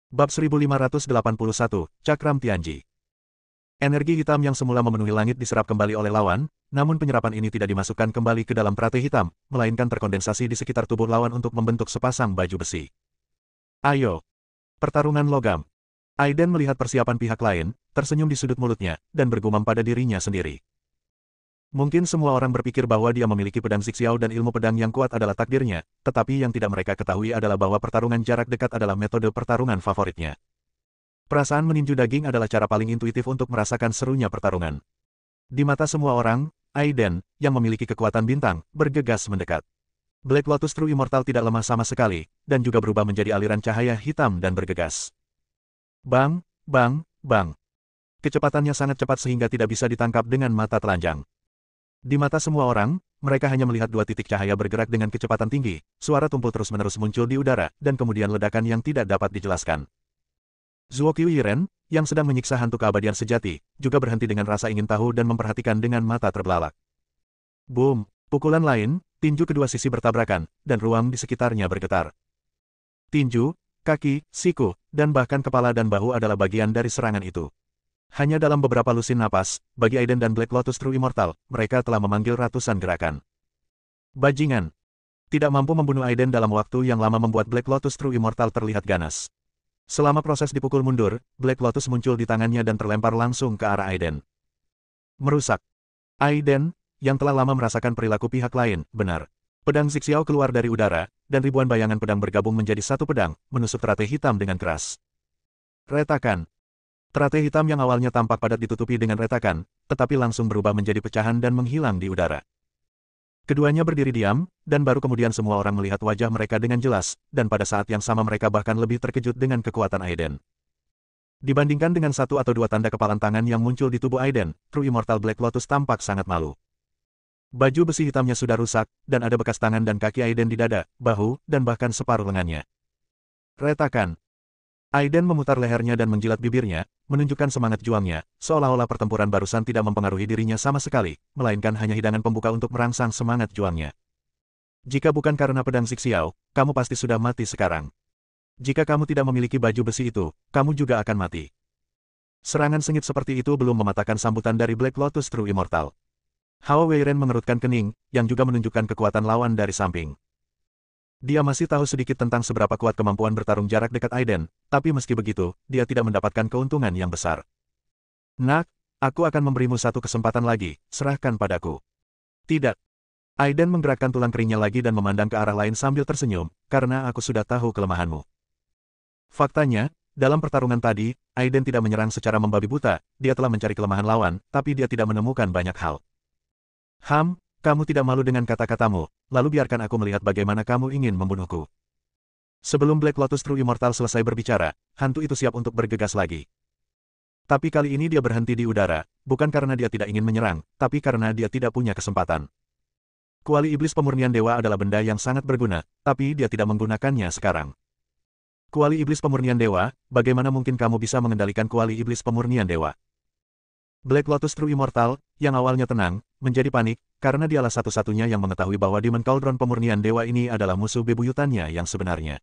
Bab 1581, Cakram Tianji. Energi hitam yang semula memenuhi langit diserap kembali oleh lawan, namun penyerapan ini tidak dimasukkan kembali ke dalam teratai hitam, melainkan terkondensasi di sekitar tubuh lawan untuk membentuk sepasang baju besi. Ayo! Pertarungan logam. Aiden melihat persiapan pihak lain, tersenyum di sudut mulutnya, dan bergumam pada dirinya sendiri. Mungkin semua orang berpikir bahwa dia memiliki pedang Zixiao dan ilmu pedang yang kuat adalah takdirnya, tetapi yang tidak mereka ketahui adalah bahwa pertarungan jarak dekat adalah metode pertarungan favoritnya. Perasaan meninju daging adalah cara paling intuitif untuk merasakan serunya pertarungan. Di mata semua orang, Aiden, yang memiliki kekuatan bintang, bergegas mendekat. Black Lotus True Immortal tidak lemah sama sekali, dan juga berubah menjadi aliran cahaya hitam dan bergegas. Bang, bang, bang. Kecepatannya sangat cepat sehingga tidak bisa ditangkap dengan mata telanjang. Di mata semua orang, mereka hanya melihat dua titik cahaya bergerak dengan kecepatan tinggi, suara tumpul terus-menerus muncul di udara, dan kemudian ledakan yang tidak dapat dijelaskan. Zuo Qiuyiren, yang sedang menyiksa hantu keabadian sejati, juga berhenti dengan rasa ingin tahu dan memperhatikan dengan mata terbelalak. Boom! Pukulan lain, tinju kedua sisi bertabrakan, dan ruang di sekitarnya bergetar. Tinju, kaki, siku, dan bahkan kepala dan bahu adalah bagian dari serangan itu. Hanya dalam beberapa lusin napas, bagi Aiden dan Black Lotus True Immortal, mereka telah memanggil ratusan gerakan. Bajingan! Tidak mampu membunuh Aiden dalam waktu yang lama membuat Black Lotus True Immortal terlihat ganas. Selama proses dipukul mundur, Black Lotus muncul di tangannya dan terlempar langsung ke arah Aiden. Merusak. Aiden, yang telah lama merasakan perilaku pihak lain, benar. Pedang Zixiao keluar dari udara, dan ribuan bayangan pedang bergabung menjadi satu pedang, menusuk teratai hitam dengan keras. Retakan. Teratai hitam yang awalnya tampak padat ditutupi dengan retakan, tetapi langsung berubah menjadi pecahan dan menghilang di udara. Keduanya berdiri diam, dan baru kemudian semua orang melihat wajah mereka dengan jelas, dan pada saat yang sama mereka bahkan lebih terkejut dengan kekuatan Aiden. Dibandingkan dengan satu atau dua tanda kepalan tangan yang muncul di tubuh Aiden, True Immortal Black Lotus tampak sangat malu. Baju besi hitamnya sudah rusak, dan ada bekas tangan dan kaki Aiden di dada, bahu, dan bahkan separuh lengannya. Retakan. Aiden memutar lehernya dan menjilat bibirnya, menunjukkan semangat juangnya, seolah-olah pertempuran barusan tidak mempengaruhi dirinya sama sekali, melainkan hanya hidangan pembuka untuk merangsang semangat juangnya. Jika bukan karena pedang Zixiao, kamu pasti sudah mati sekarang. Jika kamu tidak memiliki baju besi itu, kamu juga akan mati. Serangan sengit seperti itu belum mematahkan sambutan dari Black Lotus True Immortal. Hao Weiren mengerutkan kening, yang juga menunjukkan kekuatan lawan dari samping. Dia masih tahu sedikit tentang seberapa kuat kemampuan bertarung jarak dekat Aiden, tapi meski begitu, dia tidak mendapatkan keuntungan yang besar. Nak, aku akan memberimu satu kesempatan lagi, serahkan padaku. Tidak. Aiden menggerakkan tulang keringnya lagi dan memandang ke arah lain sambil tersenyum, karena aku sudah tahu kelemahanmu. Faktanya, dalam pertarungan tadi, Aiden tidak menyerang secara membabi buta, dia telah mencari kelemahan lawan, tapi dia tidak menemukan banyak hal. Kamu tidak malu dengan kata-katamu, lalu biarkan aku melihat bagaimana kamu ingin membunuhku. Sebelum Black Lotus True Immortal selesai berbicara, hantu itu siap untuk bergegas lagi. Tapi kali ini dia berhenti di udara, bukan karena dia tidak ingin menyerang, tapi karena dia tidak punya kesempatan. Kuali Iblis Pemurnian Dewa adalah benda yang sangat berguna, tapi dia tidak menggunakannya sekarang. Kuali Iblis Pemurnian Dewa, bagaimana mungkin kamu bisa mengendalikan Kuali Iblis Pemurnian Dewa? Black Lotus True Immortal, yang awalnya tenang, menjadi panik, karena dialah satu-satunya yang mengetahui bahwa Demon Cauldron Pemurnian Dewa ini adalah musuh bebuyutannya yang sebenarnya.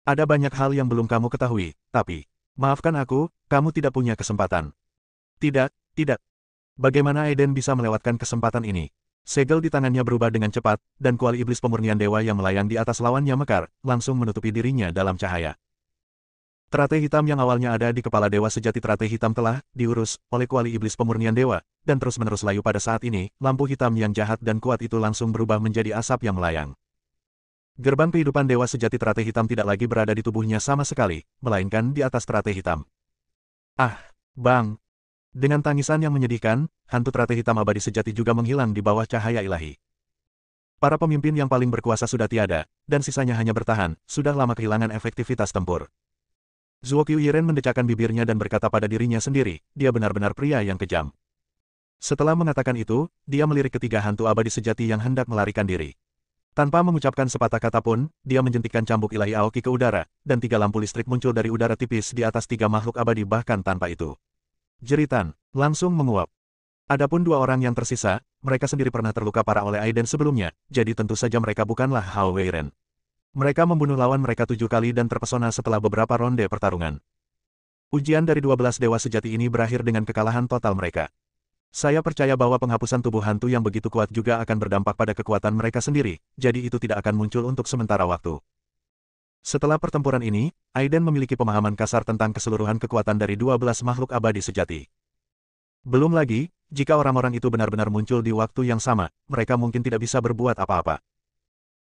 Ada banyak hal yang belum kamu ketahui, tapi, maafkan aku, kamu tidak punya kesempatan. Tidak. Bagaimana Aiden bisa melewatkan kesempatan ini? Segel di tangannya berubah dengan cepat, dan kuali iblis pemurnian dewa yang melayang di atas lawannya mekar, langsung menutupi dirinya dalam cahaya. Teratai hitam yang awalnya ada di kepala dewa sejati teratai hitam telah diurus oleh kuali iblis pemurnian dewa, dan terus-menerus layu pada saat ini, lampu hitam yang jahat dan kuat itu langsung berubah menjadi asap yang melayang. Gerbang kehidupan dewa sejati teratai hitam tidak lagi berada di tubuhnya sama sekali, melainkan di atas teratai hitam. Bang! Dengan tangisan yang menyedihkan, hantu teratai hitam abadi sejati juga menghilang di bawah cahaya ilahi. Para pemimpin yang paling berkuasa sudah tiada, dan sisanya hanya bertahan, sudah lama kehilangan efektivitas tempur. Zuo Qiuyiren mendecakkan bibirnya dan berkata pada dirinya sendiri, dia benar-benar pria yang kejam. Setelah mengatakan itu, dia melirik ketiga hantu abadi sejati yang hendak melarikan diri. Tanpa mengucapkan sepatah kata pun, dia menjentikkan cambuk ilahi Aoki ke udara, dan tiga lampu listrik muncul dari udara tipis di atas tiga makhluk abadi bahkan tanpa itu. Jeritan langsung menguap. Adapun dua orang yang tersisa, mereka sendiri pernah terluka parah oleh Aiden sebelumnya, jadi tentu saja mereka bukanlah Hao Weiren. Mereka membunuh lawan mereka 7 kali dan terpesona setelah beberapa ronde pertarungan. Ujian dari 12 dewa sejati ini berakhir dengan kekalahan total mereka. Saya percaya bahwa penghapusan tubuh hantu yang begitu kuat juga akan berdampak pada kekuatan mereka sendiri, jadi itu tidak akan muncul untuk sementara waktu. Setelah pertempuran ini, Aiden memiliki pemahaman kasar tentang keseluruhan kekuatan dari 12 makhluk abadi sejati. Belum lagi, jika orang-orang itu benar-benar muncul di waktu yang sama, mereka mungkin tidak bisa berbuat apa-apa.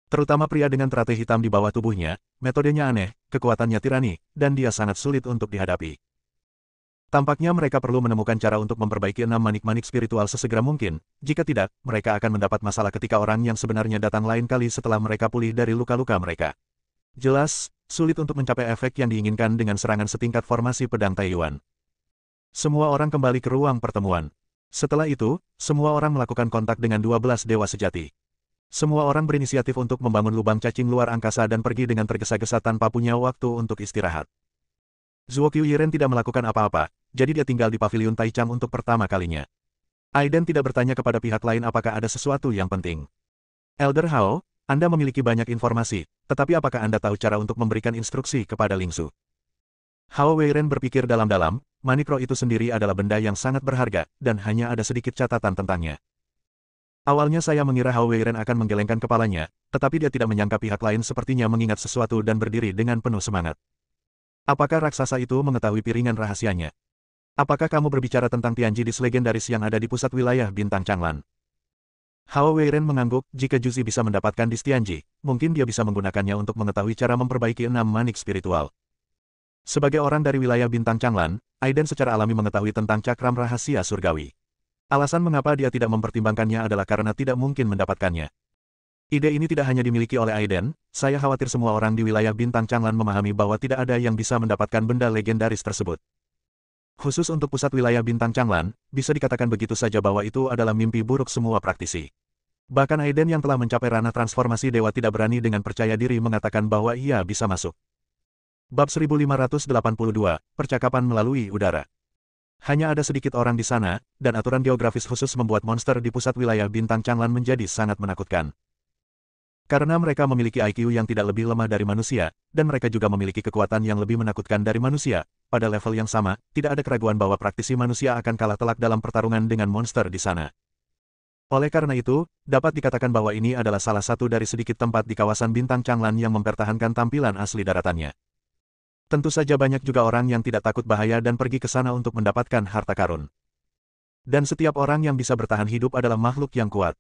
Terutama pria dengan teratai hitam di bawah tubuhnya, metodenya aneh, kekuatannya tirani, dan dia sangat sulit untuk dihadapi. Tampaknya mereka perlu menemukan cara untuk memperbaiki 6 manik-manik spiritual sesegera mungkin, jika tidak, mereka akan mendapat masalah ketika orang yang sebenarnya datang lain kali setelah mereka pulih dari luka-luka mereka. Jelas, sulit untuk mencapai efek yang diinginkan dengan serangan setingkat formasi pedang Taiyuan. Semua orang kembali ke ruang pertemuan. Setelah itu, semua orang melakukan kontak dengan 12 dewa sejati. Semua orang berinisiatif untuk membangun lubang cacing luar angkasa dan pergi dengan tergesa-gesa tanpa punya waktu untuk istirahat. Zuo Qiuyiren tidak melakukan apa-apa, jadi dia tinggal di pavilion Taichang untuk pertama kalinya. Aiden tidak bertanya kepada pihak lain apakah ada sesuatu yang penting. Elder Hao, Anda memiliki banyak informasi, tetapi apakah Anda tahu cara untuk memberikan instruksi kepada Lingsu? Hao Weiren berpikir dalam-dalam, manik roh itu sendiri adalah benda yang sangat berharga, dan hanya ada sedikit catatan tentangnya. Awalnya saya mengira Hao Weiren akan menggelengkan kepalanya, tetapi dia tidak menyangka pihak lain sepertinya mengingat sesuatu dan berdiri dengan penuh semangat. Apakah raksasa itu mengetahui piringan rahasianya? Apakah kamu berbicara tentang Tianjidis legendaris yang ada di pusat wilayah Bintang Changlan? Hao Weiren mengangguk, jika Juzi bisa mendapatkan dis Tianji, mungkin dia bisa menggunakannya untuk mengetahui cara memperbaiki 6 manik spiritual. Sebagai orang dari wilayah Bintang Changlan, Aiden secara alami mengetahui tentang cakram rahasia surgawi. Alasan mengapa dia tidak mempertimbangkannya adalah karena tidak mungkin mendapatkannya. Ide ini tidak hanya dimiliki oleh Aiden, saya khawatir semua orang di wilayah Bintang Changlan memahami bahwa tidak ada yang bisa mendapatkan benda legendaris tersebut. Khusus untuk pusat wilayah Bintang Changlan, bisa dikatakan begitu saja bahwa itu adalah mimpi buruk semua praktisi. Bahkan Aiden yang telah mencapai ranah transformasi dewa tidak berani dengan percaya diri mengatakan bahwa ia bisa masuk. Bab 1582, Percakapan melalui udara. Hanya ada sedikit orang di sana, dan aturan geografis khusus membuat monster di pusat wilayah Bintang Changlan menjadi sangat menakutkan. Karena mereka memiliki IQ yang tidak lebih lemah dari manusia, dan mereka juga memiliki kekuatan yang lebih menakutkan dari manusia, pada level yang sama, tidak ada keraguan bahwa praktisi manusia akan kalah telak dalam pertarungan dengan monster di sana. Oleh karena itu, dapat dikatakan bahwa ini adalah salah satu dari sedikit tempat di kawasan Bintang Changlan yang mempertahankan tampilan asli daratannya. Tentu saja banyak juga orang yang tidak takut bahaya dan pergi ke sana untuk mendapatkan harta karun. Dan setiap orang yang bisa bertahan hidup adalah makhluk yang kuat.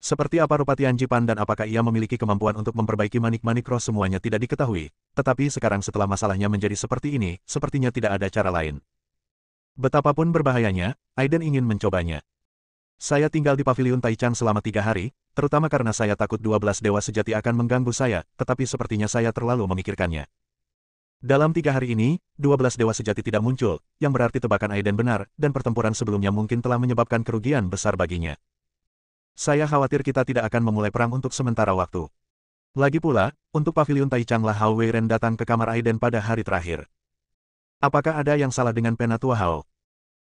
Seperti apa rupa Tianji Pan dan apakah ia memiliki kemampuan untuk memperbaiki manik-manik roh semuanya tidak diketahui, tetapi sekarang setelah masalahnya menjadi seperti ini, sepertinya tidak ada cara lain. Betapapun berbahayanya, Aiden ingin mencobanya. Saya tinggal di pavilion Taichang selama 3 hari, terutama karena saya takut 12 dewa sejati akan mengganggu saya, tetapi sepertinya saya terlalu memikirkannya. Dalam 3 hari ini, 12 dewa sejati tidak muncul, yang berarti tebakan Aiden benar, dan pertempuran sebelumnya mungkin telah menyebabkan kerugian besar baginya. Saya khawatir kita tidak akan memulai perang untuk sementara waktu. Lagi pula, untuk pavilion Taichang lah Hao Weiren datang ke kamar Aiden pada hari terakhir. Apakah ada yang salah dengan Penatua Hao?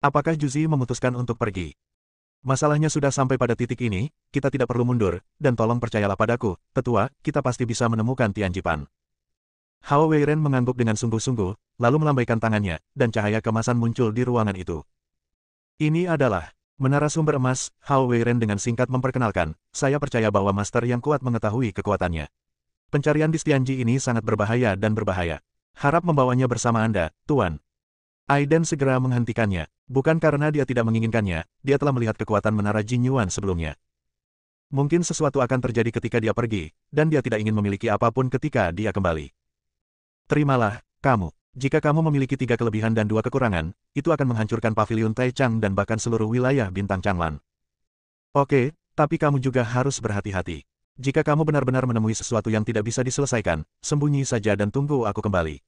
Apakah Juzi memutuskan untuk pergi? Masalahnya sudah sampai pada titik ini, kita tidak perlu mundur, dan tolong percayalah padaku, tetua, kita pasti bisa menemukan Tianji Pan. Hao Weiren mengangguk dengan sungguh-sungguh, lalu melambaikan tangannya, dan cahaya kemasan muncul di ruangan itu. Ini adalah menara sumber emas, Hao Weiren dengan singkat memperkenalkan, saya percaya bahwa master yang kuat mengetahui kekuatannya. Pencarian dis Tianji ini sangat berbahaya dan berbahaya. Harap membawanya bersama Anda, Tuan. Aiden segera menghentikannya, bukan karena dia tidak menginginkannya, dia telah melihat kekuatan menara Jin Yuan sebelumnya. Mungkin sesuatu akan terjadi ketika dia pergi, dan dia tidak ingin memiliki apapun ketika dia kembali. Terimalah, kamu. Jika kamu memiliki 3 kelebihan dan 2 kekurangan, itu akan menghancurkan pavilion Taichang dan bahkan seluruh wilayah Bintang Changlan. Oke, tapi kamu juga harus berhati-hati. Jika kamu benar-benar menemui sesuatu yang tidak bisa diselesaikan, sembunyi saja dan tunggu aku kembali.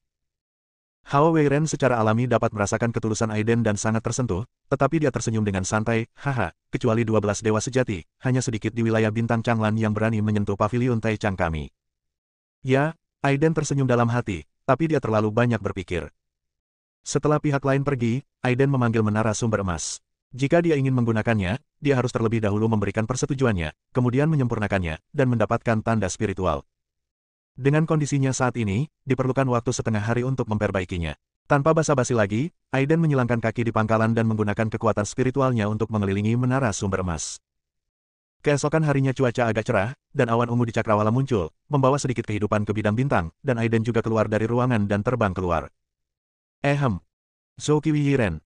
Hao Weiren secara alami dapat merasakan ketulusan Aiden dan sangat tersentuh, tetapi dia tersenyum dengan santai, haha, kecuali 12 dewa sejati, hanya sedikit di wilayah Bintang Changlan yang berani menyentuh pavilion Taichang kami. Ya, Aiden tersenyum dalam hati. Tapi dia terlalu banyak berpikir. Setelah pihak lain pergi, Aiden memanggil menara sumber emas. Jika dia ingin menggunakannya, dia harus terlebih dahulu memberikan persetujuannya, kemudian menyempurnakannya, dan mendapatkan tanda spiritual. Dengan kondisinya saat ini, diperlukan waktu setengah hari untuk memperbaikinya. Tanpa basa-basi lagi, Aiden menyilangkan kaki di pangkalan dan menggunakan kekuatan spiritualnya untuk mengelilingi menara sumber emas. Keesokan harinya cuaca agak cerah, dan awan ungu di cakrawala muncul, membawa sedikit kehidupan ke bidang bintang, dan Aiden juga keluar dari ruangan dan terbang keluar. Zhou Qiuyiren.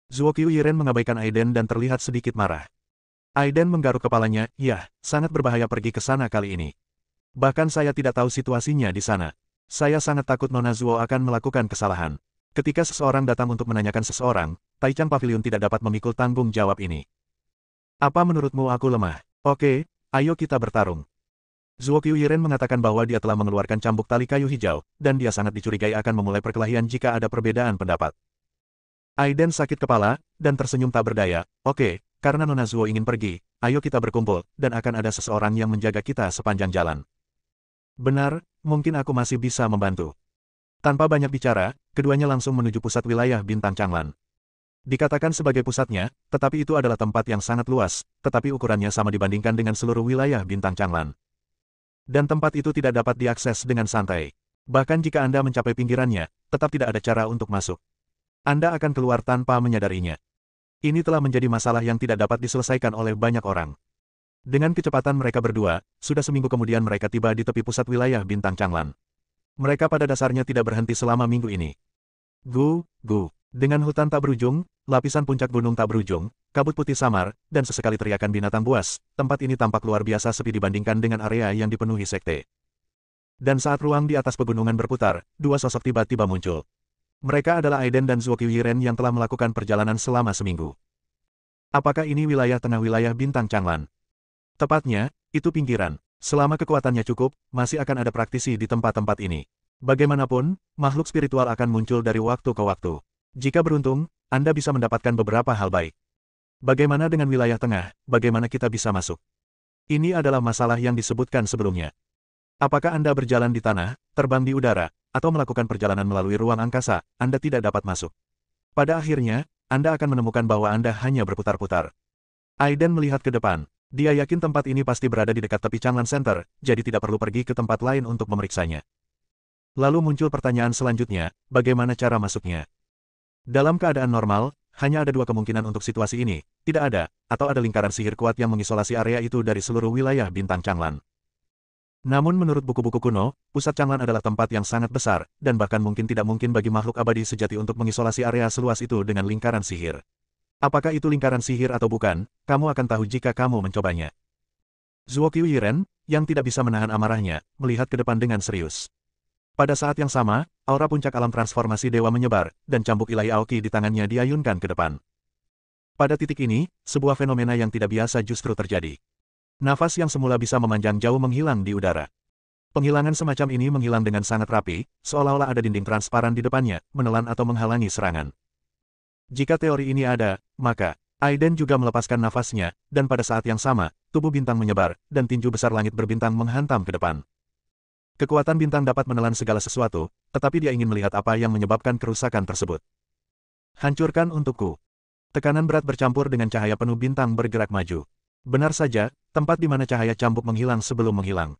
Zhou Qiuyiren mengabaikan Aiden dan terlihat sedikit marah. Aiden menggaruk kepalanya, "Yah, sangat berbahaya pergi ke sana kali ini. Bahkan saya tidak tahu situasinya di sana. Saya sangat takut Nona Zuo akan melakukan kesalahan." Ketika seseorang datang untuk menanyakan seseorang, Taichang Pavilion tidak dapat memikul tanggung jawab ini. "Apa menurutmu aku lemah? Oke, ayo kita bertarung." Zhou Qiuyiren mengatakan bahwa dia telah mengeluarkan cambuk tali kayu hijau, dan dia sangat dicurigai akan memulai perkelahian jika ada perbedaan pendapat. Aiden sakit kepala, dan tersenyum tak berdaya. "Oke, karena Nona Zuo ingin pergi, ayo kita berkumpul, dan akan ada seseorang yang menjaga kita sepanjang jalan." "Benar, mungkin aku masih bisa membantu." Tanpa banyak bicara, keduanya langsung menuju pusat wilayah Bintang Changlan. Dikatakan sebagai pusatnya, tetapi itu adalah tempat yang sangat luas, tetapi ukurannya sama dibandingkan dengan seluruh wilayah Bintang Changlan. Dan tempat itu tidak dapat diakses dengan santai. Bahkan jika Anda mencapai pinggirannya, tetap tidak ada cara untuk masuk. Anda akan keluar tanpa menyadarinya. Ini telah menjadi masalah yang tidak dapat diselesaikan oleh banyak orang. Dengan kecepatan mereka berdua, sudah seminggu kemudian mereka tiba di tepi pusat wilayah Bintang Changlan. Mereka pada dasarnya tidak berhenti selama minggu ini. Dengan hutan tak berujung, lapisan puncak gunung tak berujung, kabut putih samar, dan sesekali teriakan binatang buas, tempat ini tampak luar biasa sepi dibandingkan dengan area yang dipenuhi sekte. Dan saat ruang di atas pegunungan berputar, dua sosok tiba-tiba muncul. Mereka adalah Aiden dan Zhou Qiuyiren yang telah melakukan perjalanan selama seminggu. Apakah ini wilayah tengah wilayah Bintang Changlan? Tepatnya, itu pinggiran. Selama kekuatannya cukup, masih akan ada praktisi di tempat-tempat ini. Bagaimanapun, makhluk spiritual akan muncul dari waktu ke waktu. Jika beruntung, Anda bisa mendapatkan beberapa hal baik. Bagaimana dengan wilayah tengah, bagaimana kita bisa masuk? Ini adalah masalah yang disebutkan sebelumnya. Apakah Anda berjalan di tanah, terbang di udara, atau melakukan perjalanan melalui ruang angkasa, Anda tidak dapat masuk. Pada akhirnya, Anda akan menemukan bahwa Anda hanya berputar-putar. Aiden melihat ke depan. Dia yakin tempat ini pasti berada di dekat tepi Changlan Center, jadi tidak perlu pergi ke tempat lain untuk memeriksanya. Lalu muncul pertanyaan selanjutnya, bagaimana cara masuknya? Dalam keadaan normal, hanya ada dua kemungkinan untuk situasi ini, tidak ada, atau ada lingkaran sihir kuat yang mengisolasi area itu dari seluruh wilayah Bintang Changlan. Namun menurut buku-buku kuno, pusat Changlan adalah tempat yang sangat besar, dan bahkan mungkin tidak mungkin bagi makhluk abadi sejati untuk mengisolasi area seluas itu dengan lingkaran sihir. Apakah itu lingkaran sihir atau bukan, kamu akan tahu jika kamu mencobanya. Zhou Qiuyiren, yang tidak bisa menahan amarahnya, melihat ke depan dengan serius. Pada saat yang sama, aura puncak alam transformasi dewa menyebar, dan cambuk ilahi Aoki di tangannya diayunkan ke depan. Pada titik ini, sebuah fenomena yang tidak biasa justru terjadi. Nafas yang semula bisa memanjang jauh menghilang di udara. Penghilangan semacam ini menghilang dengan sangat rapi, seolah-olah ada dinding transparan di depannya, menelan atau menghalangi serangan. Jika teori ini ada, maka Aiden juga melepaskan nafasnya, dan pada saat yang sama, tubuh bintang menyebar, dan tinju besar langit berbintang menghantam ke depan. Kekuatan bintang dapat menelan segala sesuatu, tetapi dia ingin melihat apa yang menyebabkan kerusakan tersebut. Hancurkan untukku. Tekanan berat bercampur dengan cahaya penuh bintang bergerak maju. Benar saja, tempat di mana cahaya cambuk menghilang sebelum menghilang.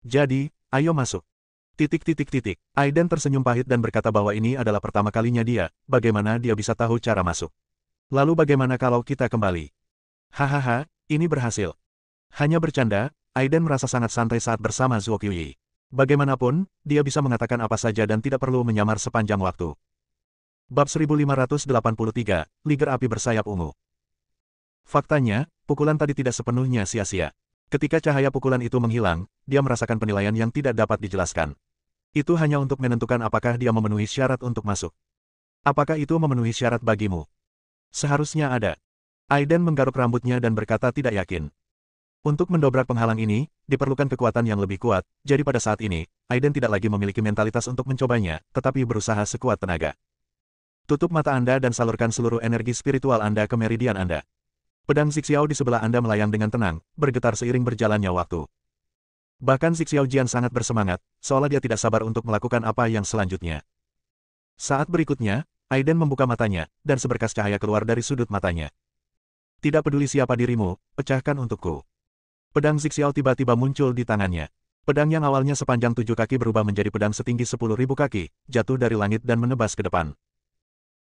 Jadi, ayo masuk. Aiden tersenyum pahit dan berkata bahwa ini adalah pertama kalinya dia, bagaimana dia bisa tahu cara masuk. Lalu bagaimana kalau kita kembali? Hahaha, ini berhasil. Hanya bercanda, Aiden merasa sangat santai saat bersama Zhou Qiuyi. Bagaimanapun, dia bisa mengatakan apa saja dan tidak perlu menyamar sepanjang waktu. Bab 1583, Liger Api Bersayap Ungu. Faktanya, pukulan tadi tidak sepenuhnya sia-sia. Ketika cahaya pukulan itu menghilang, dia merasakan penilaian yang tidak dapat dijelaskan. Itu hanya untuk menentukan apakah dia memenuhi syarat untuk masuk. Apakah itu memenuhi syarat bagimu? Seharusnya ada. Aiden menggaruk rambutnya dan berkata tidak yakin. Untuk mendobrak penghalang ini, diperlukan kekuatan yang lebih kuat, jadi pada saat ini, Aiden tidak lagi memiliki mentalitas untuk mencobanya, tetapi berusaha sekuat tenaga. Tutup mata Anda dan salurkan seluruh energi spiritual Anda ke meridian Anda. Pedang Zixiao di sebelah Anda melayang dengan tenang, bergetar seiring berjalannya waktu. Bahkan Zixiao Jian sangat bersemangat, seolah dia tidak sabar untuk melakukan apa yang selanjutnya. Saat berikutnya, Aiden membuka matanya, dan seberkas cahaya keluar dari sudut matanya. Tidak peduli siapa dirimu, pecahkan untukku. Pedang Zixiao tiba-tiba muncul di tangannya. Pedang yang awalnya sepanjang 7 kaki berubah menjadi pedang setinggi 10.000 kaki, jatuh dari langit dan menebas ke depan.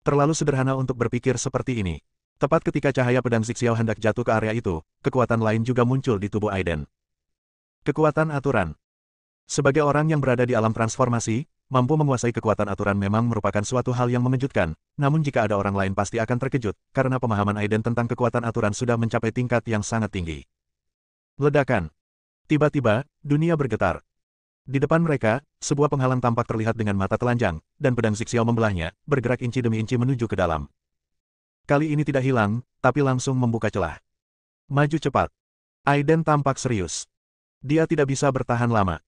Terlalu sederhana untuk berpikir seperti ini. Tepat ketika cahaya pedang Zixiao hendak jatuh ke area itu, kekuatan lain juga muncul di tubuh Aiden. Kekuatan aturan. Sebagai orang yang berada di alam transformasi, mampu menguasai kekuatan aturan memang merupakan suatu hal yang mengejutkan, namun jika ada orang lain pasti akan terkejut, karena pemahaman Aiden tentang kekuatan aturan sudah mencapai tingkat yang sangat tinggi. Ledakan. Tiba-tiba, dunia bergetar. Di depan mereka, sebuah penghalang tampak terlihat dengan mata telanjang, dan pedang Zixiao membelahnya, bergerak inci demi inci menuju ke dalam. Kali ini tidak hilang, tapi langsung membuka celah. Maju cepat. Aiden tampak serius. Dia tidak bisa bertahan lama.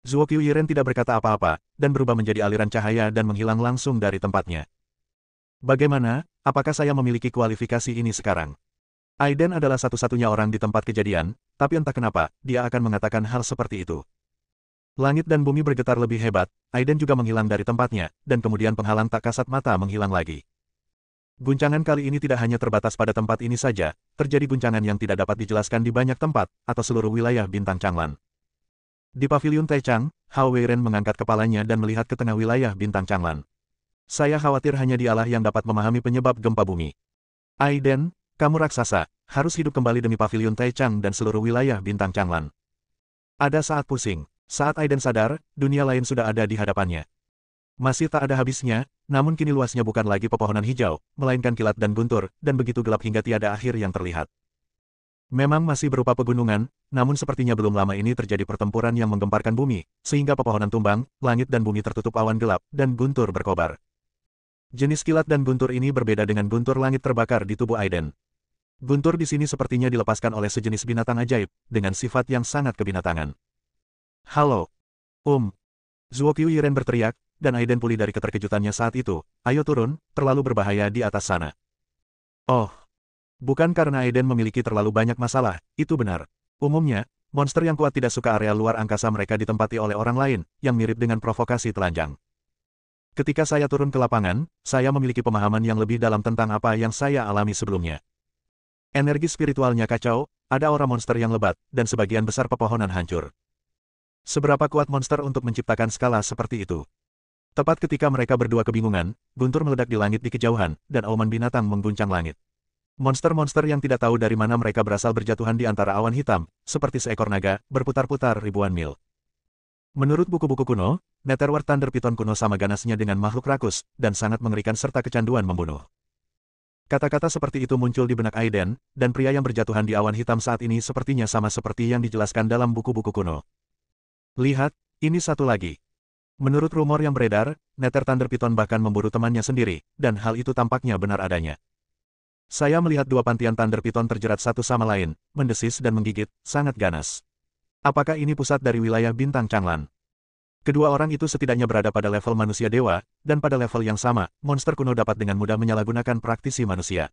Zuo Qiuyiren tidak berkata apa-apa, dan berubah menjadi aliran cahaya dan menghilang langsung dari tempatnya. Bagaimana, apakah saya memiliki kualifikasi ini sekarang? Aiden adalah satu-satunya orang di tempat kejadian, tapi entah kenapa, dia akan mengatakan hal seperti itu. Langit dan bumi bergetar lebih hebat, Aiden juga menghilang dari tempatnya, dan kemudian penghalang tak kasat mata menghilang lagi. Guncangan kali ini tidak hanya terbatas pada tempat ini saja, terjadi guncangan yang tidak dapat dijelaskan di banyak tempat, atau seluruh wilayah bintang Changlan. Di pavilion Taechang, Hao Weiren mengangkat kepalanya dan melihat ke tengah wilayah bintang Changlan. Saya khawatir hanya dialah yang dapat memahami penyebab gempa bumi. Aiden, kamu raksasa, harus hidup kembali demi pavilion Taechang dan seluruh wilayah bintang Changlan. Ada saat pusing. Saat Aiden sadar, dunia lain sudah ada di hadapannya. Masih tak ada habisnya, namun kini luasnya bukan lagi pepohonan hijau, melainkan kilat dan guntur, dan begitu gelap hingga tiada akhir yang terlihat. Memang masih berupa pegunungan, namun sepertinya belum lama ini terjadi pertempuran yang menggemparkan bumi, sehingga pepohonan tumbang, langit dan bumi tertutup awan gelap, dan guntur berkobar. Jenis kilat dan guntur ini berbeda dengan guntur langit terbakar di tubuh Aiden. Guntur di sini sepertinya dilepaskan oleh sejenis binatang ajaib, dengan sifat yang sangat kebinatangan. Halo. Zuo Qiuyiren berteriak, dan Aiden pulih dari keterkejutannya saat itu. Ayo turun, terlalu berbahaya di atas sana. Oh. Bukan karena Aiden memiliki terlalu banyak masalah, itu benar. Umumnya, monster yang kuat tidak suka area luar angkasa mereka ditempati oleh orang lain, yang mirip dengan provokasi telanjang. Ketika saya turun ke lapangan, saya memiliki pemahaman yang lebih dalam tentang apa yang saya alami sebelumnya. Energi spiritualnya kacau, ada aura monster yang lebat, dan sebagian besar pepohonan hancur. Seberapa kuat monster untuk menciptakan skala seperti itu? Tepat ketika mereka berdua kebingungan, guntur meledak di langit di kejauhan, dan auman binatang mengguncang langit. Monster-monster yang tidak tahu dari mana mereka berasal berjatuhan di antara awan hitam, seperti seekor naga, berputar-putar ribuan mil. Menurut buku-buku kuno, Netherworld Thunder Python kuno sama ganasnya dengan makhluk rakus, dan sangat mengerikan serta kecanduan membunuh. Kata-kata seperti itu muncul di benak Aiden, dan pria yang berjatuhan di awan hitam saat ini sepertinya sama seperti yang dijelaskan dalam buku-buku kuno. Lihat, ini satu lagi. Menurut rumor yang beredar, Nether Thunder Python bahkan memburu temannya sendiri, dan hal itu tampaknya benar adanya. Saya melihat dua pantian Thunder Python terjerat satu sama lain, mendesis dan menggigit, sangat ganas. Apakah ini pusat dari wilayah bintang Changlan? Kedua orang itu setidaknya berada pada level manusia dewa, dan pada level yang sama, monster kuno dapat dengan mudah menyalahgunakan praktisi manusia.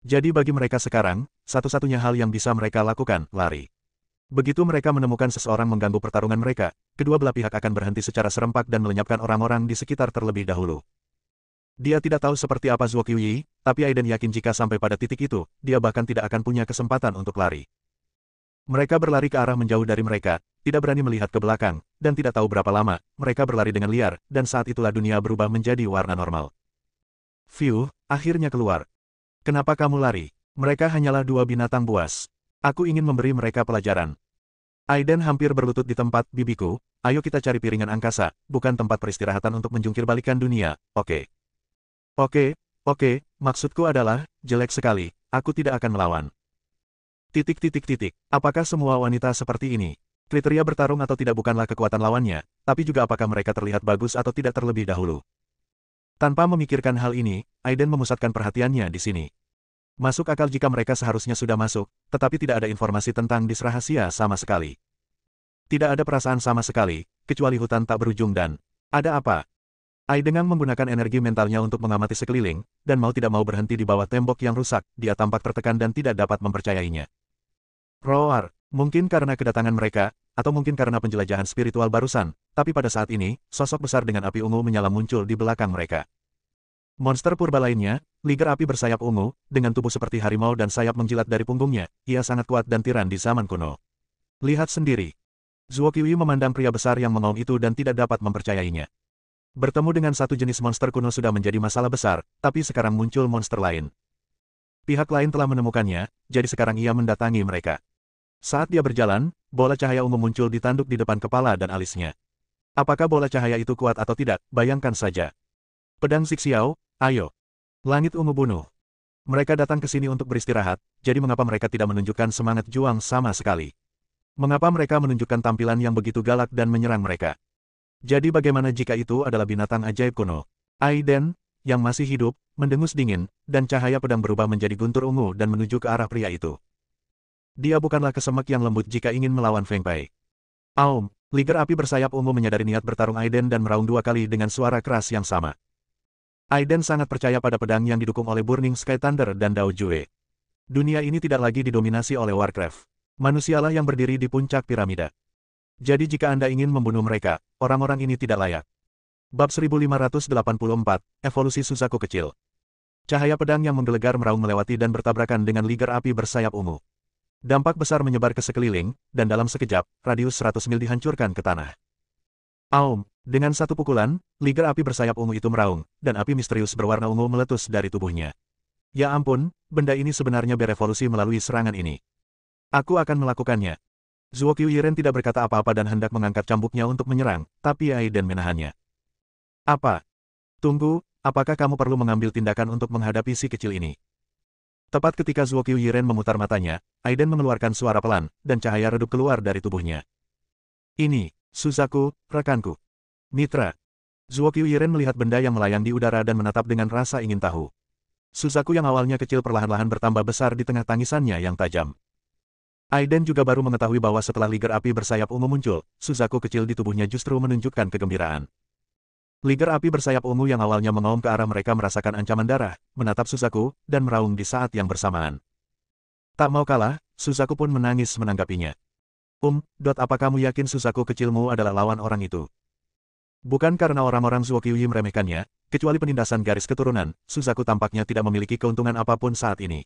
Jadi bagi mereka sekarang, satu-satunya hal yang bisa mereka lakukan, lari. Begitu mereka menemukan seseorang mengganggu pertarungan mereka, kedua belah pihak akan berhenti secara serempak dan melenyapkan orang-orang di sekitar terlebih dahulu. Dia tidak tahu seperti apa Zuo Qiuyi, tapi Aiden yakin jika sampai pada titik itu, dia bahkan tidak akan punya kesempatan untuk lari. Mereka berlari ke arah menjauh dari mereka, tidak berani melihat ke belakang, dan tidak tahu berapa lama, mereka berlari dengan liar, dan saat itulah dunia berubah menjadi warna normal. Fiu, akhirnya keluar. Kenapa kamu lari? Mereka hanyalah dua binatang buas. Aku ingin memberi mereka pelajaran. Aiden hampir berlutut di tempat, bibiku, ayo kita cari piringan angkasa, bukan tempat peristirahatan untuk menjungkir balikan dunia, oke? Oke, maksudku adalah, jelek sekali, aku tidak akan melawan. Apakah semua wanita seperti ini? Kriteria bertarung atau tidak bukanlah kekuatan lawannya, tapi juga apakah mereka terlihat bagus atau tidak terlebih dahulu. Tanpa memikirkan hal ini, Aiden memusatkan perhatiannya di sini. Masuk akal jika mereka seharusnya sudah masuk, tetapi tidak ada informasi tentang dis rahasia sama sekali. Tidak ada perasaan sama sekali, kecuali hutan tak berujung dan... Ada apa? Aiden menggunakan energi mentalnya untuk mengamati sekeliling, dan mau tidak mau berhenti di bawah tembok yang rusak, dia tampak tertekan dan tidak dapat mempercayainya. Roar, mungkin karena kedatangan mereka, atau mungkin karena penjelajahan spiritual barusan, tapi pada saat ini, sosok besar dengan api ungu menyala muncul di belakang mereka. Monster purba lainnya, liger api bersayap ungu, dengan tubuh seperti harimau dan sayap menjilat dari punggungnya, ia sangat kuat dan tiran di zaman kuno. Lihat sendiri. Zuo Qiuyi memandang pria besar yang mengaum itu dan tidak dapat mempercayainya. Bertemu dengan satu jenis monster kuno sudah menjadi masalah besar, tapi sekarang muncul monster lain. Pihak lain telah menemukannya, jadi sekarang ia mendatangi mereka. Saat dia berjalan, bola cahaya ungu muncul di tanduk di depan kepala dan alisnya. Apakah bola cahaya itu kuat atau tidak, bayangkan saja. Pedang Xixiao, ayo. Langit ungu bunuh. Mereka datang ke sini untuk beristirahat, jadi mengapa mereka tidak menunjukkan semangat juang sama sekali? Mengapa mereka menunjukkan tampilan yang begitu galak dan menyerang mereka? Jadi bagaimana jika itu adalah binatang ajaib kuno? Aiden, yang masih hidup, mendengus dingin, dan cahaya pedang berubah menjadi guntur ungu dan menuju ke arah pria itu. Dia bukanlah kesemek yang lembut jika ingin melawan Feng Pai. Aum, Liger api bersayap ungu menyadari niat bertarung Aiden dan meraung dua kali dengan suara keras yang sama. Aiden sangat percaya pada pedang yang didukung oleh Burning Sky Thunder dan Dao Jue. Dunia ini tidak lagi didominasi oleh Warcraft. Manusialah yang berdiri di puncak piramida. Jadi jika Anda ingin membunuh mereka, orang-orang ini tidak layak. Bab 1584, Evolusi Suzaku Kecil. Cahaya pedang yang menggelegar meraung melewati dan bertabrakan dengan liger api bersayap ungu. Dampak besar menyebar ke sekeliling, dan dalam sekejap, radius 100 mil dihancurkan ke tanah. Aum, dengan satu pukulan, liger api bersayap ungu itu meraung, dan api misterius berwarna ungu meletus dari tubuhnya. Ya ampun, benda ini sebenarnya berevolusi melalui serangan ini. Aku akan melakukannya. Zuo Qiuyiren tidak berkata apa-apa dan hendak mengangkat cambuknya untuk menyerang, tapi Aiden menahannya. Apa? Tunggu, apakah kamu perlu mengambil tindakan untuk menghadapi si kecil ini? Tepat ketika Zuo Qiuyiren memutar matanya, Aiden mengeluarkan suara pelan, dan cahaya redup keluar dari tubuhnya. Ini, Suzaku, rekanku. Mitra. Zuo Qiuyiren melihat benda yang melayang di udara dan menatap dengan rasa ingin tahu. Suzaku yang awalnya kecil perlahan-lahan bertambah besar di tengah tangisannya yang tajam. Aiden juga baru mengetahui bahwa setelah liger api bersayap ungu muncul, Suzaku kecil di tubuhnya justru menunjukkan kegembiraan. Liger api bersayap ungu yang awalnya mengaum ke arah mereka merasakan ancaman darah, menatap Suzaku, dan meraung di saat yang bersamaan. Tak mau kalah, Suzaku pun menangis menanggapinya. Apa kamu yakin Suzaku kecilmu adalah lawan orang itu? Bukan karena orang-orang Zuo Qiuyi meremehkannya, kecuali penindasan garis keturunan, Suzaku tampaknya tidak memiliki keuntungan apapun saat ini.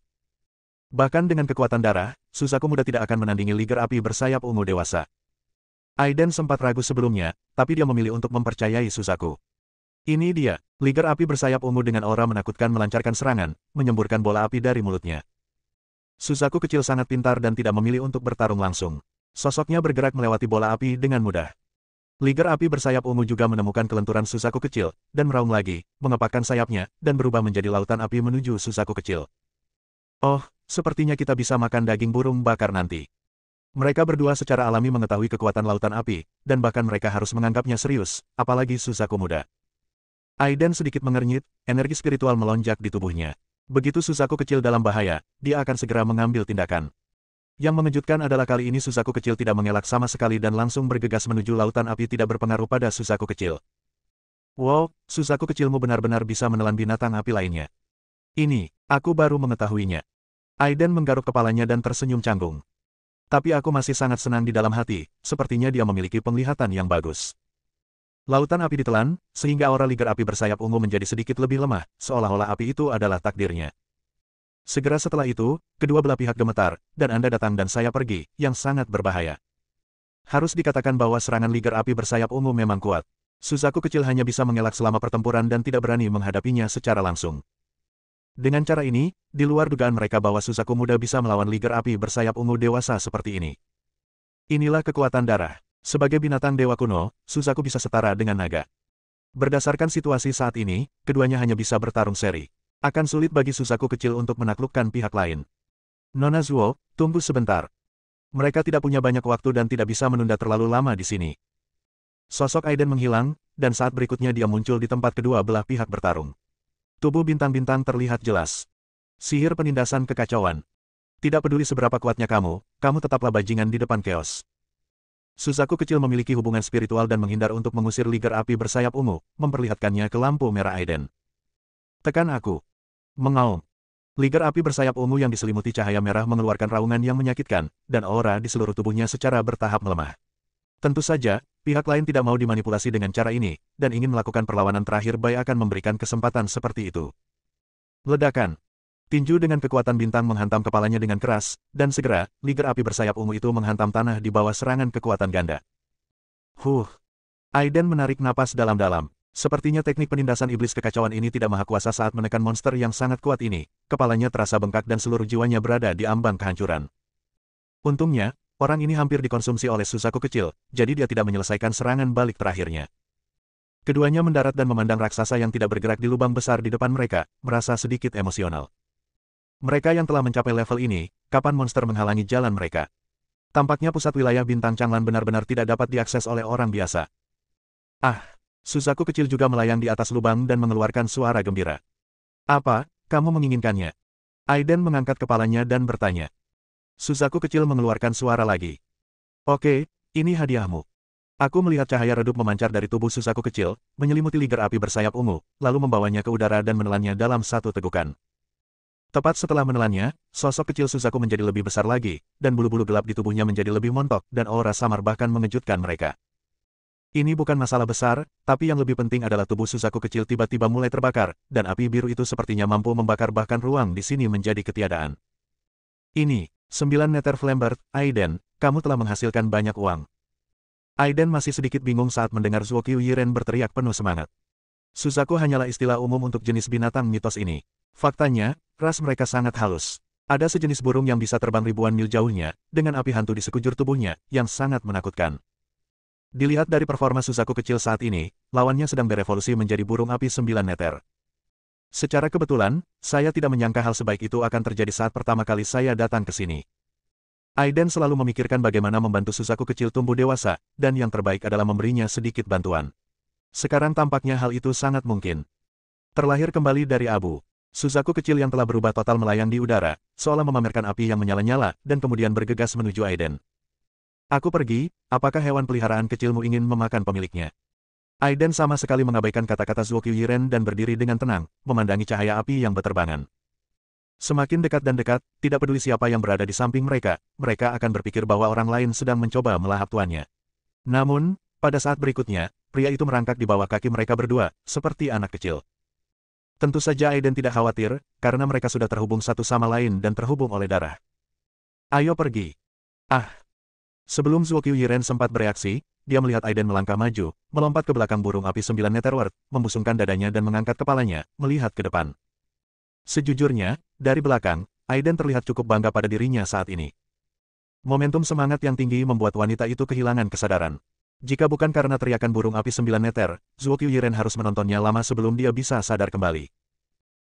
Bahkan dengan kekuatan darah, Suzaku muda tidak akan menandingi liger api bersayap ungu dewasa. Aiden sempat ragu sebelumnya, tapi dia memilih untuk mempercayai Suzaku. Ini dia, liger api bersayap ungu dengan aura menakutkan melancarkan serangan, menyemburkan bola api dari mulutnya. Suzaku kecil sangat pintar dan tidak memilih untuk bertarung langsung. Sosoknya bergerak melewati bola api dengan mudah. Liger api bersayap ungu juga menemukan kelenturan Suzaku kecil, dan meraung lagi, mengepakkan sayapnya, dan berubah menjadi lautan api menuju Suzaku kecil. Oh, sepertinya kita bisa makan daging burung bakar nanti. Mereka berdua secara alami mengetahui kekuatan lautan api, dan bahkan mereka harus menganggapnya serius, apalagi Suzaku muda. Aiden sedikit mengernyit, energi spiritual melonjak di tubuhnya. Begitu Suzaku kecil dalam bahaya, dia akan segera mengambil tindakan. Yang mengejutkan adalah kali ini Suzaku kecil tidak mengelak sama sekali dan langsung bergegas menuju lautan api tidak berpengaruh pada Suzaku kecil. Wow, Suzaku kecilmu benar-benar bisa menelan binatang api lainnya. Ini, aku baru mengetahuinya. Aiden menggaruk kepalanya dan tersenyum canggung. Tapi aku masih sangat senang di dalam hati, sepertinya dia memiliki penglihatan yang bagus. Lautan api ditelan, sehingga aura liger api bersayap ungu menjadi sedikit lebih lemah, seolah-olah api itu adalah takdirnya. Segera setelah itu, kedua belah pihak gemetar, dan Anda datang dan saya pergi, yang sangat berbahaya. Harus dikatakan bahwa serangan liger api bersayap ungu memang kuat. Suzaku kecil hanya bisa mengelak selama pertempuran dan tidak berani menghadapinya secara langsung. Dengan cara ini, di luar dugaan mereka bahwa Suzaku muda bisa melawan liger api bersayap ungu dewasa seperti ini. Inilah kekuatan darah. Sebagai binatang dewa kuno, Suzaku bisa setara dengan naga. Berdasarkan situasi saat ini, keduanya hanya bisa bertarung seri. Akan sulit bagi Suzaku kecil untuk menaklukkan pihak lain. Nona Zuo, tunggu sebentar. Mereka tidak punya banyak waktu dan tidak bisa menunda terlalu lama di sini. Sosok Aiden menghilang, dan saat berikutnya dia muncul di tempat kedua belah pihak bertarung. Tubuh bintang-bintang terlihat jelas. Sihir penindasan kekacauan. Tidak peduli seberapa kuatnya kamu tetaplah bajingan di depan keos. Suzaku kecil memiliki hubungan spiritual dan menghindar untuk mengusir liger api bersayap ungu, memperlihatkannya ke lampu merah Aiden. Tekan aku. Mengaum. Liger api bersayap ungu yang diselimuti cahaya merah mengeluarkan raungan yang menyakitkan, dan aura di seluruh tubuhnya secara bertahap melemah. Tentu saja, pihak lain tidak mau dimanipulasi dengan cara ini, dan ingin melakukan perlawanan terakhir Bai akan memberikan kesempatan seperti itu. Ledakan. Tinju dengan kekuatan bintang menghantam kepalanya dengan keras, dan segera, liger api bersayap ungu itu menghantam tanah di bawah serangan kekuatan ganda. Aiden menarik napas dalam-dalam. Sepertinya teknik penindasan iblis kekacauan ini tidak maha kuasa saat menekan monster yang sangat kuat ini. Kepalanya terasa bengkak dan seluruh jiwanya berada di ambang kehancuran. Untungnya, orang ini hampir dikonsumsi oleh Suzaku kecil, jadi dia tidak menyelesaikan serangan balik terakhirnya. Keduanya mendarat dan memandang raksasa yang tidak bergerak di lubang besar di depan mereka, merasa sedikit emosional. Mereka yang telah mencapai level ini, kapan monster menghalangi jalan mereka? Tampaknya pusat wilayah bintang Changlan benar-benar tidak dapat diakses oleh orang biasa. Suzaku kecil juga melayang di atas lubang dan mengeluarkan suara gembira. Apa, kamu menginginkannya? Aiden mengangkat kepalanya dan bertanya. Suzaku kecil mengeluarkan suara lagi. Oke, ini hadiahmu. Aku melihat cahaya redup memancar dari tubuh Suzaku kecil, menyelimuti liger api bersayap ungu, lalu membawanya ke udara dan menelannya dalam satu tegukan. Tepat setelah menelannya, sosok kecil Suzaku menjadi lebih besar lagi, dan bulu-bulu gelap di tubuhnya menjadi lebih montok dan aura samar bahkan mengejutkan mereka. Ini bukan masalah besar, tapi yang lebih penting adalah tubuh Suzaku kecil tiba-tiba mulai terbakar, dan api biru itu sepertinya mampu membakar bahkan ruang di sini menjadi ketiadaan. Ini, 9 Nether Flambird, Aiden, kamu telah menghasilkan banyak uang. Aiden masih sedikit bingung saat mendengar Zuo Qiuyiren berteriak penuh semangat. Suzaku hanyalah istilah umum untuk jenis binatang mitos ini. Faktanya, ras mereka sangat halus. Ada sejenis burung yang bisa terbang ribuan mil jauhnya, dengan api hantu di sekujur tubuhnya, yang sangat menakutkan. Dilihat dari performa Suzaku kecil saat ini, lawannya sedang berevolusi menjadi burung api 9 Nether. Secara kebetulan, saya tidak menyangka hal sebaik itu akan terjadi saat pertama kali saya datang ke sini. Aiden selalu memikirkan bagaimana membantu Suzaku kecil tumbuh dewasa, dan yang terbaik adalah memberinya sedikit bantuan. Sekarang tampaknya hal itu sangat mungkin. Terlahir kembali dari abu, Suzaku kecil yang telah berubah total melayang di udara, seolah memamerkan api yang menyala-nyala, dan kemudian bergegas menuju Aiden. Aku pergi, apakah hewan peliharaan kecilmu ingin memakan pemiliknya? Aiden sama sekali mengabaikan kata-kata Zuo Qiuyiren dan berdiri dengan tenang, memandangi cahaya api yang berterbangan. Semakin dekat dan dekat, tidak peduli siapa yang berada di samping mereka, mereka akan berpikir bahwa orang lain sedang mencoba melahap tuannya. Namun, pada saat berikutnya, pria itu merangkak di bawah kaki mereka berdua, seperti anak kecil. Tentu saja Aiden tidak khawatir, karena mereka sudah terhubung satu sama lain dan terhubung oleh darah. Ayo pergi. Sebelum Zuo Qiuyiren sempat bereaksi, dia melihat Aiden melangkah maju, melompat ke belakang burung api 9 Netherworld, membusungkan dadanya dan mengangkat kepalanya, melihat ke depan. Sejujurnya, dari belakang, Aiden terlihat cukup bangga pada dirinya saat ini. Momentum semangat yang tinggi membuat wanita itu kehilangan kesadaran. Jika bukan karena teriakan burung api 9 Nether, Zuo Qiuyiren harus menontonnya lama sebelum dia bisa sadar kembali.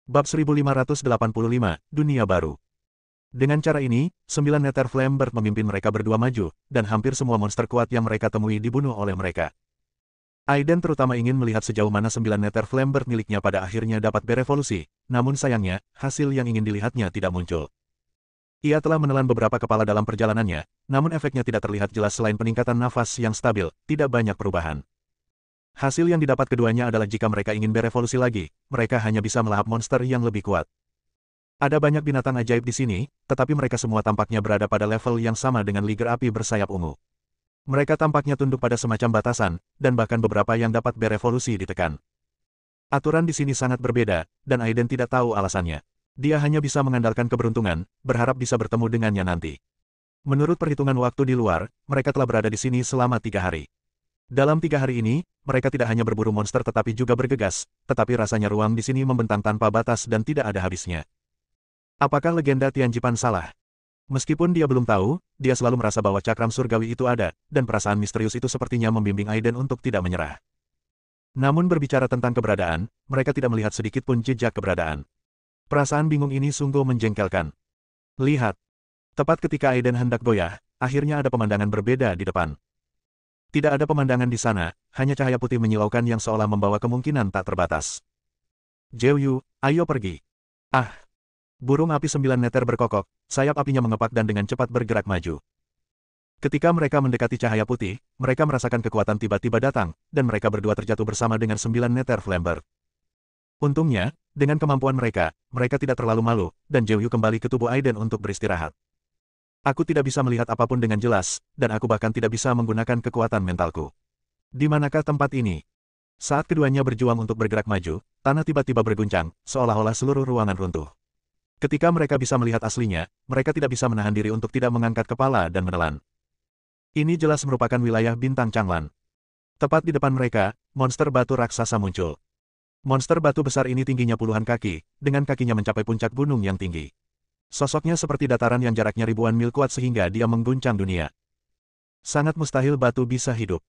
Bab 1585, Dunia Baru. Dengan cara ini, 9 Nether Flambird memimpin mereka berdua maju, dan hampir semua monster kuat yang mereka temui dibunuh oleh mereka. Aiden terutama ingin melihat sejauh mana 9 Nether Flambird miliknya pada akhirnya dapat berevolusi, namun sayangnya, hasil yang ingin dilihatnya tidak muncul. Ia telah menelan beberapa kepala dalam perjalanannya, namun efeknya tidak terlihat jelas selain peningkatan nafas yang stabil, tidak banyak perubahan. Hasil yang didapat keduanya adalah jika mereka ingin berevolusi lagi, mereka hanya bisa melahap monster yang lebih kuat. Ada banyak binatang ajaib di sini, tetapi mereka semua tampaknya berada pada level yang sama dengan liger api bersayap ungu. Mereka tampaknya tunduk pada semacam batasan, dan bahkan beberapa yang dapat berevolusi ditekan. Aturan di sini sangat berbeda, dan Aiden tidak tahu alasannya. Dia hanya bisa mengandalkan keberuntungan, berharap bisa bertemu dengannya nanti. Menurut perhitungan waktu di luar, mereka telah berada di sini selama 3 hari. Dalam 3 hari ini, mereka tidak hanya berburu monster tetapi juga bergegas, tetapi rasanya ruang di sini membentang tanpa batas dan tidak ada habisnya. Apakah legenda Tianjipan salah? Meskipun dia belum tahu, dia selalu merasa bahwa cakram surgawi itu ada, dan perasaan misterius itu sepertinya membimbing Aiden untuk tidak menyerah. Namun berbicara tentang keberadaan, mereka tidak melihat sedikit pun jejak keberadaan. Perasaan bingung ini sungguh menjengkelkan. Lihat. Tepat ketika Aiden hendak goyah, akhirnya ada pemandangan berbeda di depan. Tidak ada pemandangan di sana, hanya cahaya putih menyilaukan yang seolah membawa kemungkinan tak terbatas. Zhou, ayo pergi. Burung api 9 Nether berkokok, sayap apinya mengepak dan dengan cepat bergerak maju. Ketika mereka mendekati cahaya putih, mereka merasakan kekuatan tiba-tiba datang, dan mereka berdua terjatuh bersama dengan 9 Nether Flambird. Untungnya, dengan kemampuan mereka tidak terlalu malu, dan Zhou kembali ke tubuh Aiden untuk beristirahat. Aku tidak bisa melihat apapun dengan jelas, dan aku bahkan tidak bisa menggunakan kekuatan mentalku. Di manakah tempat ini? Saat keduanya berjuang untuk bergerak maju, tanah tiba-tiba berguncang, seolah-olah seluruh ruangan runtuh. Ketika mereka bisa melihat aslinya, mereka tidak bisa menahan diri untuk tidak mengangkat kepala dan menelan. Ini jelas merupakan wilayah bintang Changlan. Tepat di depan mereka, monster batu raksasa muncul. Monster batu besar ini tingginya puluhan kaki, dengan kakinya mencapai puncak gunung yang tinggi. Sosoknya seperti dataran yang jaraknya ribuan mil kuat sehingga dia mengguncang dunia. Sangat mustahil batu bisa hidup.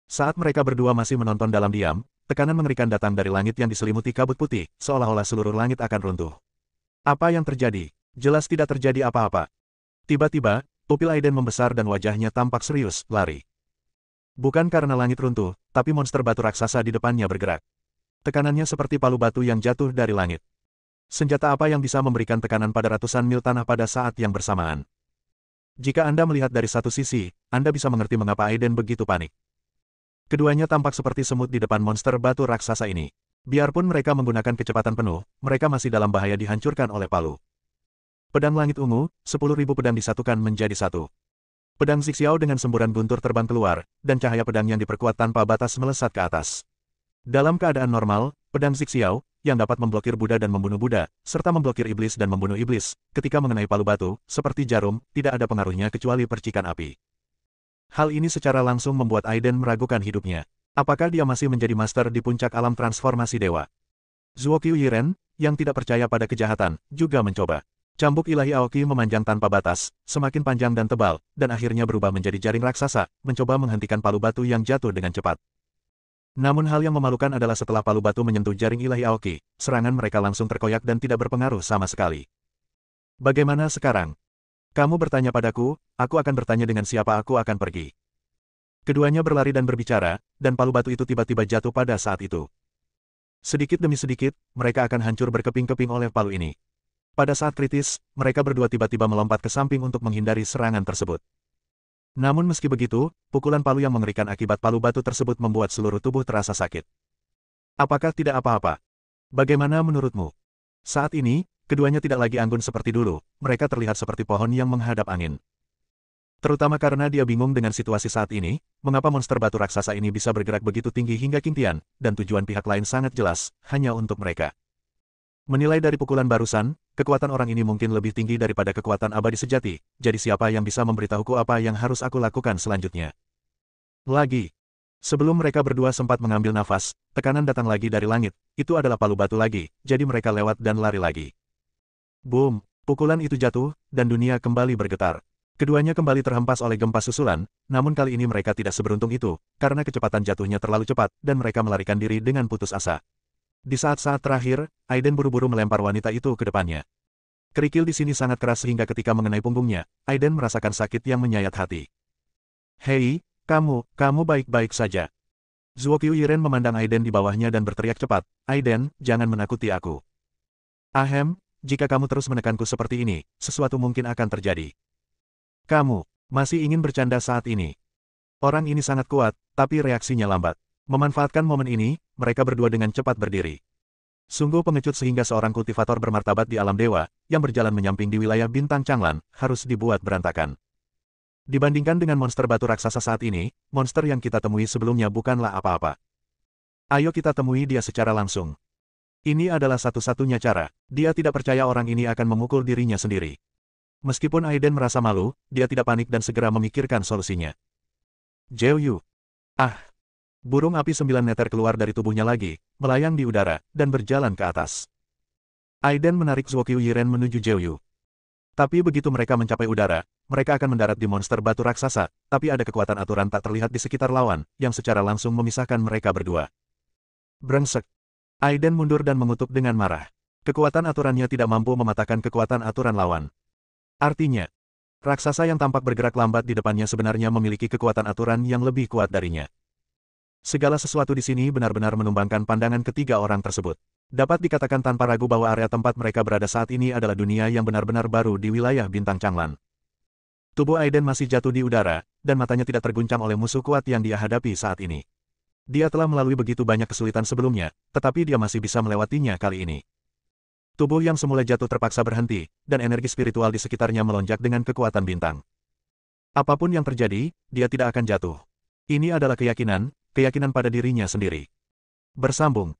Saat mereka berdua masih menonton dalam diam, tekanan mengerikan datang dari langit yang diselimuti kabut putih, seolah-olah seluruh langit akan runtuh. Apa yang terjadi? Jelas tidak terjadi apa-apa. Tiba-tiba, pupil Aiden membesar dan wajahnya tampak serius, lari. Bukan karena langit runtuh, tapi monster batu raksasa di depannya bergerak. Tekanannya seperti palu batu yang jatuh dari langit. Senjata apa yang bisa memberikan tekanan pada ratusan mil tanah pada saat yang bersamaan? Jika Anda melihat dari satu sisi, Anda bisa mengerti mengapa Aiden begitu panik. Keduanya tampak seperti semut di depan monster batu raksasa ini. Biarpun mereka menggunakan kecepatan penuh, mereka masih dalam bahaya dihancurkan oleh palu. Pedang langit ungu, 10.000 pedang disatukan menjadi satu. Pedang Zixiao dengan semburan guntur terbang keluar, dan cahaya pedang yang diperkuat tanpa batas melesat ke atas. Dalam keadaan normal, pedang Zixiao, yang dapat memblokir Buddha dan membunuh Buddha, serta memblokir iblis dan membunuh iblis, ketika mengenai palu batu, seperti jarum, tidak ada pengaruhnya kecuali percikan api. Hal ini secara langsung membuat Aiden meragukan hidupnya. Apakah dia masih menjadi master di puncak alam transformasi dewa? Zuokyu Yiren, yang tidak percaya pada kejahatan, juga mencoba. Cambuk ilahi Aoki memanjang tanpa batas, semakin panjang dan tebal, dan akhirnya berubah menjadi jaring raksasa, mencoba menghentikan palu batu yang jatuh dengan cepat. Namun hal yang memalukan adalah setelah palu batu menyentuh jaring ilahi Aoki, serangan mereka langsung terkoyak dan tidak berpengaruh sama sekali. Bagaimana sekarang? Kamu bertanya padaku, aku akan bertanya dengan siapa aku akan pergi. Keduanya berlari dan berbicara, dan palu batu itu tiba-tiba jatuh pada saat itu. Sedikit demi sedikit, mereka akan hancur berkeping-keping oleh palu ini. Pada saat kritis, mereka berdua tiba-tiba melompat ke samping untuk menghindari serangan tersebut. Namun meski begitu, pukulan palu yang mengerikan akibat palu batu tersebut membuat seluruh tubuh terasa sakit. Apakah tidak apa-apa? Bagaimana menurutmu? Saat ini, keduanya tidak lagi anggun seperti dulu, mereka terlihat seperti pohon yang menghadap angin. Terutama karena dia bingung dengan situasi saat ini, mengapa monster batu raksasa ini bisa bergerak begitu tinggi hingga Qingtian, dan tujuan pihak lain sangat jelas, hanya untuk mereka. Menilai dari pukulan barusan, kekuatan orang ini mungkin lebih tinggi daripada kekuatan abadi sejati, jadi siapa yang bisa memberitahuku apa yang harus aku lakukan selanjutnya? Lagi. Sebelum mereka berdua sempat mengambil nafas, tekanan datang lagi dari langit, itu adalah palu batu lagi, jadi mereka lewat dan lari lagi. Boom, pukulan itu jatuh, dan dunia kembali bergetar. Keduanya kembali terhempas oleh gempa susulan, namun kali ini mereka tidak seberuntung itu, karena kecepatan jatuhnya terlalu cepat, dan mereka melarikan diri dengan putus asa. Di saat-saat terakhir, Aiden buru-buru melempar wanita itu ke depannya. Kerikil di sini sangat keras sehingga ketika mengenai punggungnya, Aiden merasakan sakit yang menyayat hati. Hei, kamu baik-baik saja. Zuokyu Yiren memandang Aiden di bawahnya dan berteriak cepat, Aiden, jangan menakuti aku. Ahem, jika kamu terus menekanku seperti ini, sesuatu mungkin akan terjadi. Kamu masih ingin bercanda saat ini. Orang ini sangat kuat, tapi reaksinya lambat. Memanfaatkan momen ini, mereka berdua dengan cepat berdiri. Sungguh pengecut sehingga seorang kultivator bermartabat di alam dewa, yang berjalan menyamping di wilayah bintang Changlan, harus dibuat berantakan. Dibandingkan dengan monster batu raksasa saat ini, monster yang kita temui sebelumnya bukanlah apa-apa. Ayo kita temui dia secara langsung. Ini adalah satu-satunya cara, dia tidak percaya orang ini akan memukul dirinya sendiri. Meskipun Aiden merasa malu, dia tidak panik dan segera memikirkan solusinya. Zhou. Burung api 9 meter keluar dari tubuhnya lagi, melayang di udara, dan berjalan ke atas. Aiden menarik Zuokyu Yiren menuju Zhou. Tapi begitu mereka mencapai udara, mereka akan mendarat di monster batu raksasa, tapi ada kekuatan aturan tak terlihat di sekitar lawan, yang secara langsung memisahkan mereka berdua. Brengsek. Aiden mundur dan mengutuk dengan marah. Kekuatan aturannya tidak mampu mematahkan kekuatan aturan lawan. Artinya, raksasa yang tampak bergerak lambat di depannya sebenarnya memiliki kekuatan aturan yang lebih kuat darinya. Segala sesuatu di sini benar-benar menumbangkan pandangan ketiga orang tersebut. Dapat dikatakan tanpa ragu bahwa area tempat mereka berada saat ini adalah dunia yang benar-benar baru di wilayah bintang Changlan. Tubuh Aiden masih jatuh di udara, dan matanya tidak terguncang oleh musuh kuat yang dia hadapi saat ini. Dia telah melalui begitu banyak kesulitan sebelumnya, tetapi dia masih bisa melewatinya kali ini. Tubuh yang semula jatuh terpaksa berhenti, dan energi spiritual di sekitarnya melonjak dengan kekuatan bintang. Apapun yang terjadi, dia tidak akan jatuh. Ini adalah keyakinan pada dirinya sendiri. Bersambung.